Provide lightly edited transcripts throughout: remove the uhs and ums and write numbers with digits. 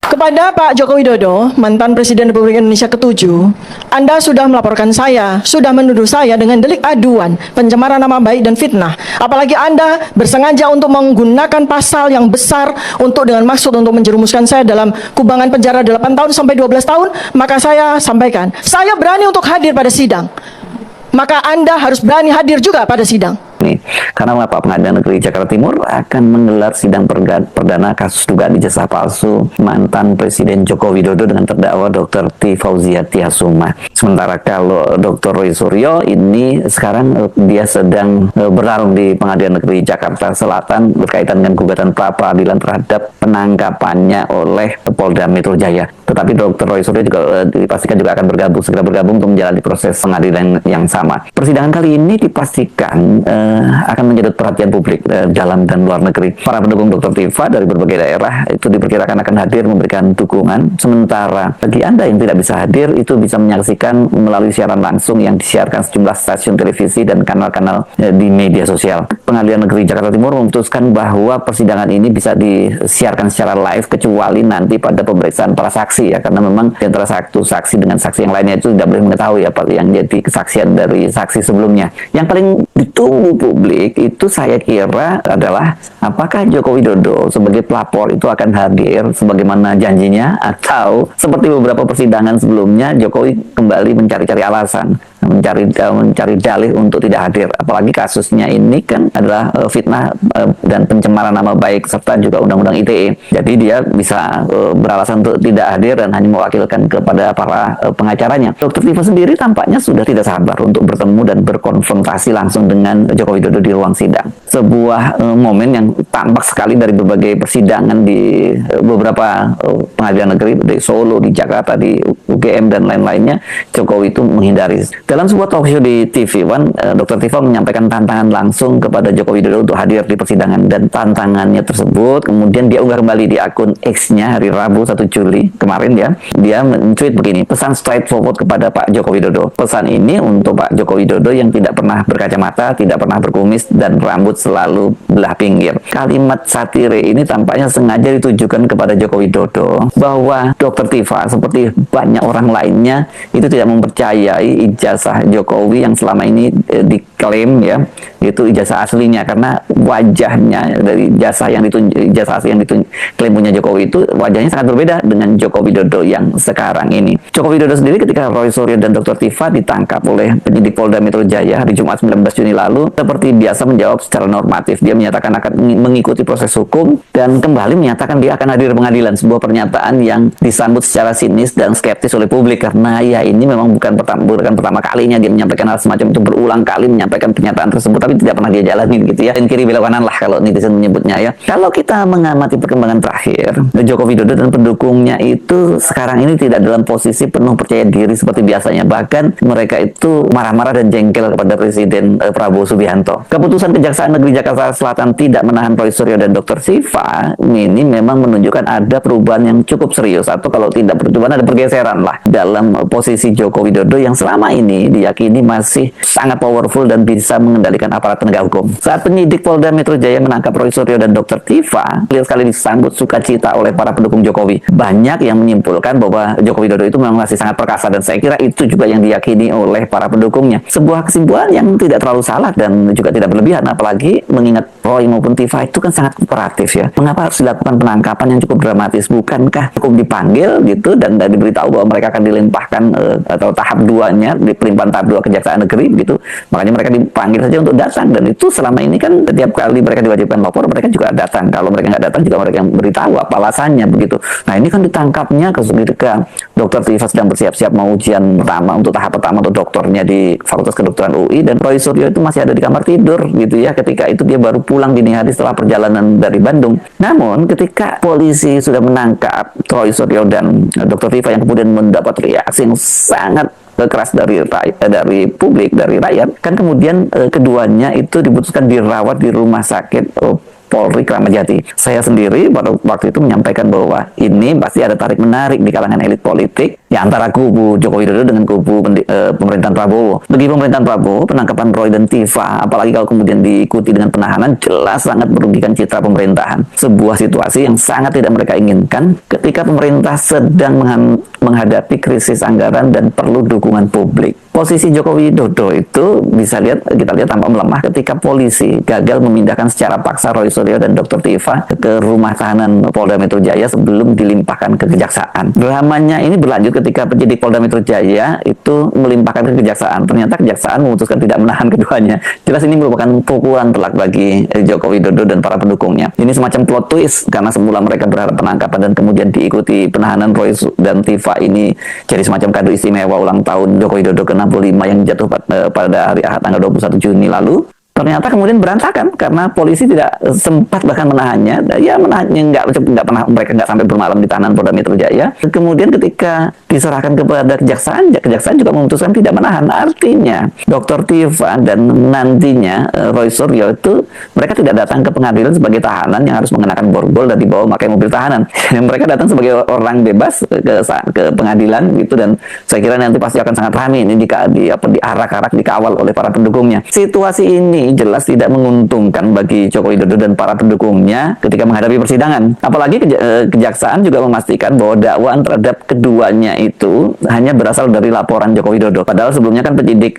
Kepada Pak Joko Widodo, mantan Presiden Republik Indonesia ke-7, Anda sudah melaporkan saya, sudah menuduh saya dengan delik aduan, pencemaran nama baik dan fitnah. Apalagi Anda bersengaja untuk menggunakan pasal yang besar untuk dengan maksud untuk menjerumuskan saya dalam kubangan penjara 8 tahun sampai 12 tahun, maka saya sampaikan, saya berani untuk hadir pada sidang. Maka Anda harus berani hadir juga pada sidang. Karena Pak Pengadilan Negeri Jakarta Timur akan menggelar sidang perdana kasus dugaan ijazah palsu mantan Presiden Joko Widodo dengan terdakwa Dr. T. Fauzia Tiasuma. Sementara kalau Dr. Roy Suryo ini sekarang dia sedang bertarung di Pengadilan Negeri Jakarta Selatan berkaitan dengan gugatan pra peradilan terhadap penangkapannya oleh Polda Metro Jaya. Tetapi Dr. Roy Suryo juga dipastikan juga akan segera bergabung untuk menjalani proses pengadilan yang sama. Persidangan kali ini dipastikan akan menjadi perhatian publik dalam dan luar negeri. Para pendukung Dr. Tifa dari berbagai daerah itu diperkirakan akan hadir memberikan dukungan. Sementara bagi Anda yang tidak bisa hadir, itu bisa menyaksikan melalui siaran langsung yang disiarkan sejumlah stasiun televisi dan kanal-kanal di media sosial. Pengadilan Negeri Jakarta Timur memutuskan bahwa persidangan ini bisa disiarkan secara live kecuali nanti pada pemeriksaan para saksi ya, karena memang di antara satu saksi dengan saksi yang lainnya itu tidak boleh mengetahui apa yang jadi kesaksian dari saksi sebelumnya. Yang paling ditunggu publik itu saya kira adalah apakah Joko Widodo sebagai pelapor itu akan hadir sebagaimana janjinya, atau seperti beberapa persidangan sebelumnya Jokowi kembali mencari-cari alasan, mencari dalih untuk tidak hadir. Apalagi kasusnya ini kan adalah fitnah dan pencemaran nama baik serta juga undang-undang ITE. Jadi dia bisa beralasan untuk tidak hadir dan hanya mewakilkan kepada para pengacaranya. Dr. Tifa sendiri tampaknya sudah tidak sabar untuk bertemu dan berkonfrontasi langsung dengan Joko Widodo di ruang sidang. Sebuah momen yang tampak sekali dari berbagai persidangan di beberapa pengadilan negeri di Solo, di Jakarta, di UGM dan lain-lainnya. Jokowi itu menghindari. Dalam sebuah talk show di TV One, Dr. Tifa menyampaikan tantangan langsung kepada Joko Widodo untuk hadir di persidangan, dan tantangannya tersebut kemudian dia unggah kembali di akun X-nya hari Rabu 1 Juli kemarin ya. Dia men-tweet begini, pesan straightforward kepada Pak Joko Widodo. Pesan ini untuk Pak Joko Widodo yang tidak pernah berkacamata, tidak pernah berkumis, dan rambut selalu belah pinggir. Kalimat satire ini tampaknya sengaja ditujukan kepada Joko Widodo bahwa Dr. Tifa seperti banyak orang lainnya itu tidak mempercayai ijazah Jokowi yang selama ini diklaim ya itu ijazah aslinya, karena wajahnya dari ijazah asli yang diklaim punya Jokowi itu wajahnya sangat berbeda dengan Joko Widodo yang sekarang ini. Joko Widodo sendiri ketika Roy Suryo dan Dr. Tifa ditangkap oleh penyidik Polda Metro Jaya hari Jumat 19 Juni lalu, seperti biasa menjawab secara normatif. Dia menyatakan akan mengikuti proses hukum dan kembali menyatakan dia akan hadir pengadilan. Sebuah pernyataan yang disambut secara sinis dan skeptis oleh publik, karena ya ini memang bukan pertama kalinya dia menyampaikan hal semacam itu, berulang kali menyampaikan pernyataan tersebut tapi tidak pernah dia jalanin gitu ya. Dan kiri belok kanan lah kalau netizen menyebutnya ya. Kalau kita mengamati perkembangan terakhir, Joko Widodo dan pendukungnya itu sekarang ini tidak dalam posisi penuh percaya diri seperti biasanya. Bahkan mereka itu marah-marah dan jengkel kepada Presiden Prabowo Subianto. Keputusan Kejaksaan Negeri Jakarta Selatan tidak menahan Roy Suryo dan Dr. Tifa ini memang menunjukkan ada perubahan yang cukup serius, atau kalau tidak perubahan ada pergeseran lah dalam posisi Joko Widodo yang selama ini diyakini masih sangat powerful dan bisa mengendalikan aparat penegak hukum. Saat penyidik Polda Metro Jaya menangkap Roy Suryo dan Dr. Tifa, clear sekali disambut sukacita oleh para pendukung Jokowi. Banyak yang menyimpulkan bahwa Joko Widodo itu memang masih sangat perkasa, dan saya kira itu juga yang diyakini oleh para pendukungnya. Sebuah kesimpulan yang tidak terlalu salah dan juga tidak berlebihan, apalagi mengingat Roy maupun Tifa itu kan sangat kooperatif ya. Mengapa harus dilakukan penangkapan yang cukup dramatis? Bukankah cukup dipanggil gitu dan diberitahu bahwa mereka akan dilimpahkan atau tahap 2-nya, di pelimpahan tahap 2 Kejaksaan Negeri gitu. Makanya mereka dipanggil saja untuk datang, dan itu selama ini kan setiap kali mereka diwajibkan lapor mereka juga datang. Kalau mereka nggak datang juga mereka yang beritahu apa alasannya begitu. Nah ini kan ditangkapnya ketika Dr. Tifa sedang bersiap-siap mau ujian pertama untuk tahap pertama untuk doktornya di Fakultas Kedokteran UI, dan Roy Suryo itu masih ada di kamar tidur gitu ya. Ketika itu dia baru pulang dini hari setelah perjalanan dari Bandung. Namun ketika polisi sudah menangkap Roy Suryo dan Dr. Tifa yang kemudian mendapat reaksi yang sangat keras dari publik, dari rakyat, kan kemudian keduanya itu diputuskan dirawat di rumah sakit Polri Kramat Jati. Saya sendiri pada waktu itu menyampaikan bahwa ini pasti ada tarik-menarik di kalangan elit politik ya antara kubu Joko Widodo dengan kubu pemerintahan Prabowo. Bagi pemerintahan Prabowo, penangkapan Roy dan Tifa, apalagi kalau kemudian diikuti dengan penahanan, jelas sangat merugikan citra pemerintahan. Sebuah situasi yang sangat tidak mereka inginkan ketika pemerintah sedang menghadapi krisis anggaran dan perlu dukungan publik. Posisi Joko Widodo itu kita lihat tampak melemah ketika polisi gagal memindahkan secara paksa Roy Suryo dan Dr. Tifa ke rumah tahanan Polda Metro Jaya sebelum dilimpahkan ke kejaksaan. Dramanya ini berlanjut ketika penyidik Polda Metro Jaya itu melimpahkan ke kejaksaan. Ternyata kejaksaan memutuskan tidak menahan keduanya. Jelas ini merupakan pukulan telak bagi Joko Widodo dan para pendukungnya. Ini semacam plot twist karena semula mereka berharap penangkapan dan kemudian diikuti penahanan Roy dan Tifa ini jadi semacam kado istimewa ulang tahun Joko Widodo ke-65 yang jatuh pada hari Ahad tanggal 21 Juni lalu. Ternyata kemudian berantakan karena polisi tidak sempat bahkan menahannya. Ya menahannya nggak pernah, mereka nggak sampai bermalam di tahanan Polda Metro Jaya. Kemudian ketika diserahkan kepada kejaksaan, kejaksaan juga memutuskan tidak menahan. Artinya Dr. Tifa dan nantinya Roy Suryo itu mereka tidak datang ke pengadilan sebagai tahanan yang harus mengenakan borgol dan dibawa pakai mobil tahanan. Mereka datang sebagai orang bebas ke pengadilan gitu, dan saya kira nanti pasti akan sangat ramai ini diarak-arak dikawal oleh para pendukungnya. Situasi ini jelas tidak menguntungkan bagi Joko Widodo dan para pendukungnya ketika menghadapi persidangan. Apalagi kejaksaan juga memastikan bahwa dakwaan terhadap keduanya itu hanya berasal dari laporan Joko Widodo. Padahal sebelumnya kan penyidik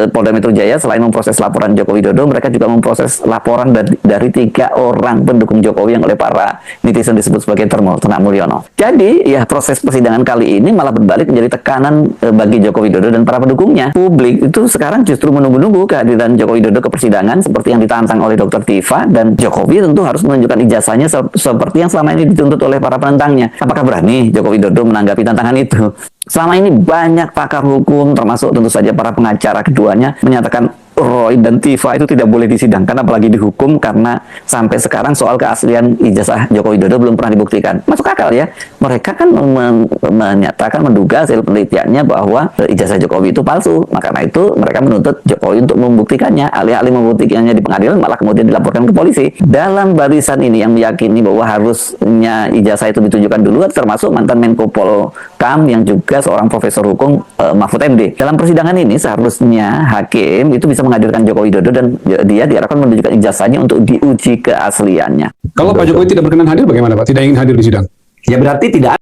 Polda Metro Jaya selain memproses laporan Joko Widodo, mereka juga memproses laporan dari 3 orang pendukung Jokowi yang oleh para netizen disebut sebagai Ternak Mulyono. Jadi ya proses persidangan kali ini malah berbalik menjadi tekanan bagi Joko Widodo dan para pendukungnya. Publik itu sekarang justru menunggu-nunggu kehadiran Joko Widodo ke persidangan seperti yang ditantang oleh Dr. Tifa, dan Jokowi tentu harus menunjukkan ijazahnya seperti yang selama ini dituntut oleh para penentangnya. Apakah berani Joko Widodo menanggapi tantangan itu? Selama ini banyak pakar hukum termasuk tentu saja para pengacara keduanya menyatakan Roy dan Tifa itu tidak boleh disidangkan apalagi dihukum karena sampai sekarang soal keaslian ijazah Joko Widodo belum pernah dibuktikan. Masuk akal ya, mereka kan menyatakan menduga hasil penelitiannya bahwa ijazah Jokowi itu palsu. Maka karena itu mereka menuntut Jokowi untuk membuktikannya. Alih-alih membuktikannya di pengadilan malah kemudian dilaporkan ke polisi. Dalam barisan ini yang meyakini bahwa harusnya ijazah itu ditunjukkan dulu termasuk mantan Menko Polkam yang juga seorang profesor hukum Mahfud MD. Dalam persidangan ini seharusnya hakim itu bisa menghadirkan Joko Widodo dan dia diharapkan menunjukkan ijazahnya untuk diuji keasliannya. Kalau Pak Jokowi tidak berkenan hadir bagaimana Pak? Tidak ingin hadir di sidang? Ya berarti tidak.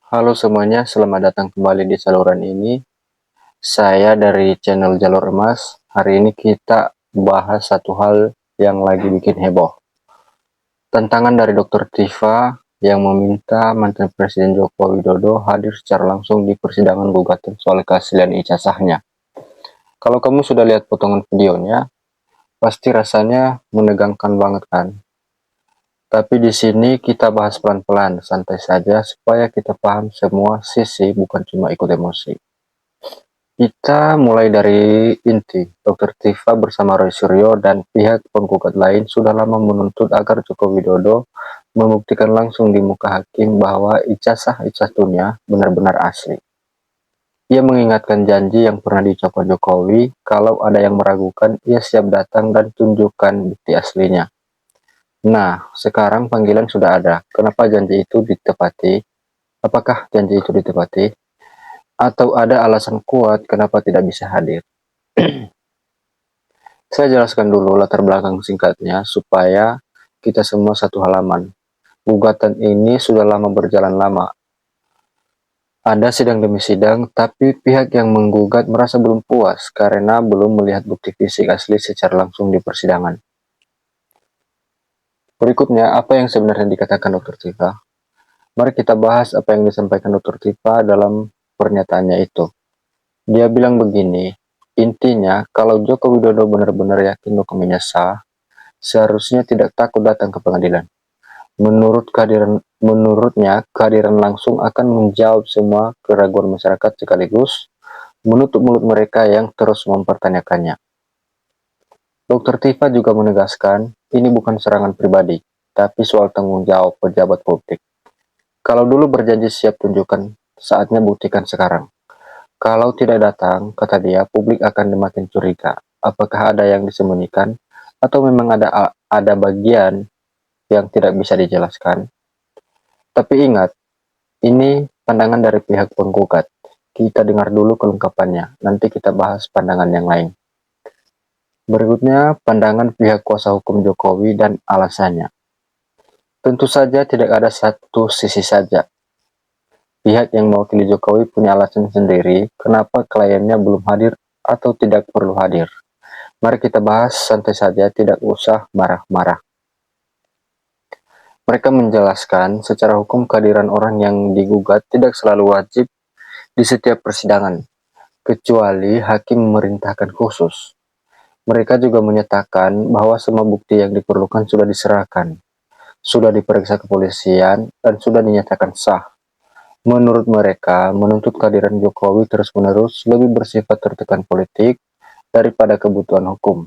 Halo semuanya, selamat datang kembali di saluran ini. Saya dari channel Jalur Emas. Hari ini kita bahas satu hal yang lagi bikin heboh. Tantangan dari Dr. Tifa yang meminta mantan Presiden Joko Widodo hadir secara langsung di persidangan gugatan soal keaslian ijazahnya. Kalau kamu sudah lihat potongan videonya, pasti rasanya menegangkan banget kan? Tapi di sini kita bahas pelan-pelan, santai saja supaya kita paham semua sisi, bukan cuma ikut emosi. Kita mulai dari inti. Dr. Tifa bersama Roy Suryo dan pihak penggugat lain sudah lama menuntut agar Joko Widodo membuktikan langsung di muka hakim bahwa ijazah satunya benar-benar asli. Ia mengingatkan janji yang pernah diucapkan Jokowi, kalau ada yang meragukan, ia siap datang dan tunjukkan bukti aslinya. Nah, sekarang panggilan sudah ada. Kenapa janji itu ditepati? Apakah janji itu ditepati? Atau ada alasan kuat kenapa tidak bisa hadir? Saya jelaskan dulu latar belakang singkatnya supaya kita semua satu halaman. Gugatan ini sudah lama berjalan lama. Ada sidang demi sidang, tapi pihak yang menggugat merasa belum puas karena belum melihat bukti fisik asli secara langsung di persidangan. Berikutnya, apa yang sebenarnya dikatakan Dr. Tifa? Mari kita bahas apa yang disampaikan Dr. Tifa dalam pernyataannya itu. Dia bilang begini, intinya kalau Joko Widodo benar-benar yakin dokumennya sah, seharusnya tidak takut datang ke pengadilan. Menurutnya, kehadiran langsung akan menjawab semua keraguan masyarakat sekaligus menutup mulut mereka yang terus mempertanyakannya. Dr. Tifa juga menegaskan, ini bukan serangan pribadi, tapi soal tanggung jawab pejabat publik. Kalau dulu berjanji siap tunjukkan, saatnya buktikan sekarang. Kalau tidak datang, kata dia, publik akan makin curiga. Apakah ada yang disembunyikan? Atau memang ada bagian yang tidak bisa dijelaskan? Tapi ingat, ini pandangan dari pihak penggugat. Kita dengar dulu kelengkapannya, nanti kita bahas pandangan yang lain. Berikutnya, pandangan pihak kuasa hukum Jokowi dan alasannya. Tentu saja tidak ada satu sisi saja. Pihak yang mewakili Jokowi punya alasan sendiri kenapa kliennya belum hadir atau tidak perlu hadir. Mari kita bahas santai saja, tidak usah marah-marah. Mereka menjelaskan secara hukum kehadiran orang yang digugat tidak selalu wajib di setiap persidangan, kecuali hakim memerintahkan khusus. Mereka juga menyatakan bahwa semua bukti yang diperlukan sudah diserahkan, sudah diperiksa kepolisian, dan sudah dinyatakan sah. Menurut mereka, menuntut kehadiran Jokowi terus-menerus lebih bersifat tertekan politik daripada kebutuhan hukum.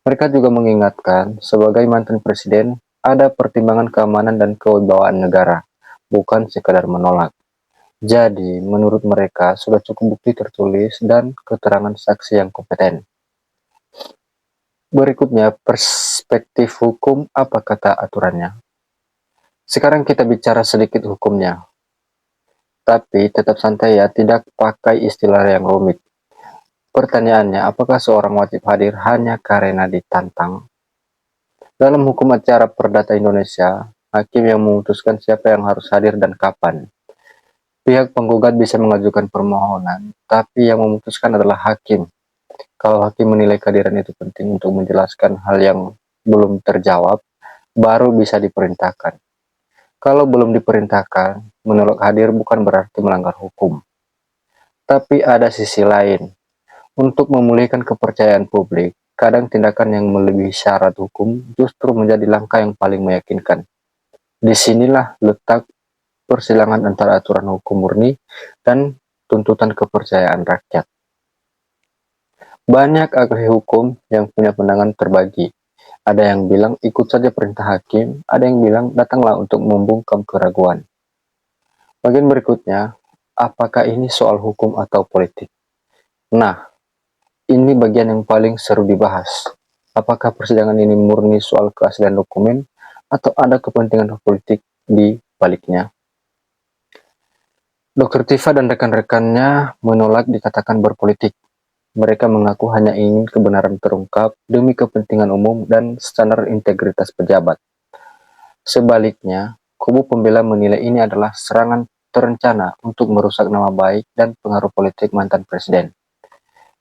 Mereka juga mengingatkan, sebagai mantan presiden, ada pertimbangan keamanan dan kewibawaan negara, bukan sekadar menolak. Jadi, menurut mereka, sudah cukup bukti tertulis dan keterangan saksi yang kompeten. Berikutnya, perspektif hukum, apa kata aturannya. Sekarang kita bicara sedikit hukumnya. Tapi tetap santai ya, tidak pakai istilah yang rumit. Pertanyaannya, apakah seorang wajib hadir hanya karena ditantang? Dalam hukum acara perdata Indonesia, hakim yang memutuskan siapa yang harus hadir dan kapan. Pihak penggugat bisa mengajukan permohonan, tapi yang memutuskan adalah hakim. Kalau hakim menilai kehadiran itu penting untuk menjelaskan hal yang belum terjawab, baru bisa diperintahkan. Kalau belum diperintahkan, menolak hadir bukan berarti melanggar hukum. Tapi ada sisi lain. Untuk memulihkan kepercayaan publik, kadang tindakan yang melebihi syarat hukum justru menjadi langkah yang paling meyakinkan. Disinilah letak persilangan antara aturan hukum murni dan tuntutan kepercayaan rakyat. Banyak ahli hukum yang punya pandangan terbagi. Ada yang bilang ikut saja perintah hakim, ada yang bilang datanglah untuk membungkam keraguan. Bagian berikutnya, apakah ini soal hukum atau politik? Nah, ini bagian yang paling seru dibahas. Apakah persidangan ini murni soal keaslian dokumen atau ada kepentingan politik di baliknya? Dr. Tifa dan rekan-rekannya menolak dikatakan berpolitik. Mereka mengaku hanya ingin kebenaran terungkap demi kepentingan umum dan standar integritas pejabat. Sebaliknya, kubu pembela menilai ini adalah serangan terencana untuk merusak nama baik dan pengaruh politik mantan presiden.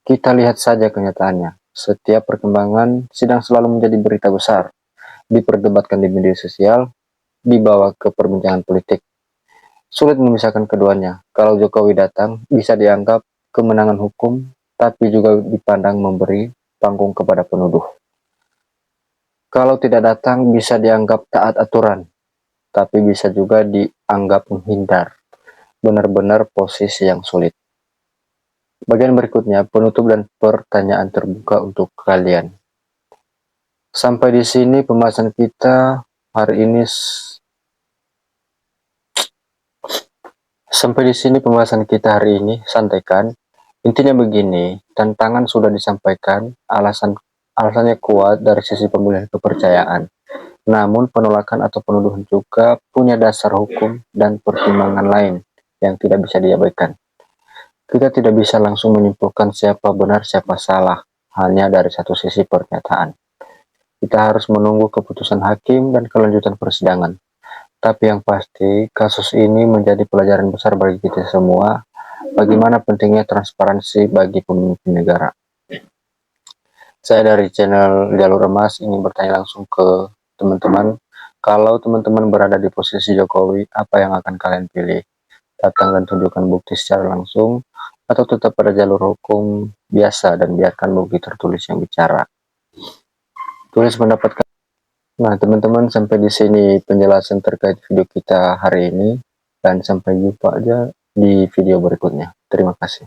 Kita lihat saja kenyataannya. Setiap perkembangan sidang selalu menjadi berita besar, diperdebatkan di media sosial, dibawa ke perbincangan politik. Sulit memisahkan keduanya. Kalau Jokowi datang, bisa dianggap kemenangan hukum, tapi juga dipandang memberi panggung kepada penuduh. Kalau tidak datang, bisa dianggap taat aturan, tapi bisa juga dianggap menghindar. Benar-benar posisi yang sulit. Bagian berikutnya, penutup dan pertanyaan terbuka untuk kalian. Sampai di sini pembahasan kita hari ini. Santaikan. Intinya begini, tantangan sudah disampaikan, alasannya kuat dari sisi pemulihan kepercayaan. Namun penolakan atau penuduhan juga punya dasar hukum dan pertimbangan lain yang tidak bisa diabaikan. Kita tidak bisa langsung menyimpulkan siapa benar siapa salah, hanya dari satu sisi pernyataan. Kita harus menunggu keputusan hakim dan kelanjutan persidangan. Tapi yang pasti, kasus ini menjadi pelajaran besar bagi kita semua, bagaimana pentingnya transparansi bagi pemimpin negara. Saya dari channel Jalur Emas ingin bertanya langsung ke teman-teman, kalau teman-teman berada di posisi Jokowi, apa yang akan kalian pilih? Datang dan tunjukkan bukti secara langsung, atau tetap pada jalur hukum biasa dan biarkan bukti tertulis yang bicara? Tulis pendapat kalian. Nah, teman-teman, sampai di sini penjelasan terkait video kita hari ini, dan sampai jumpa aja di video berikutnya. Terima kasih.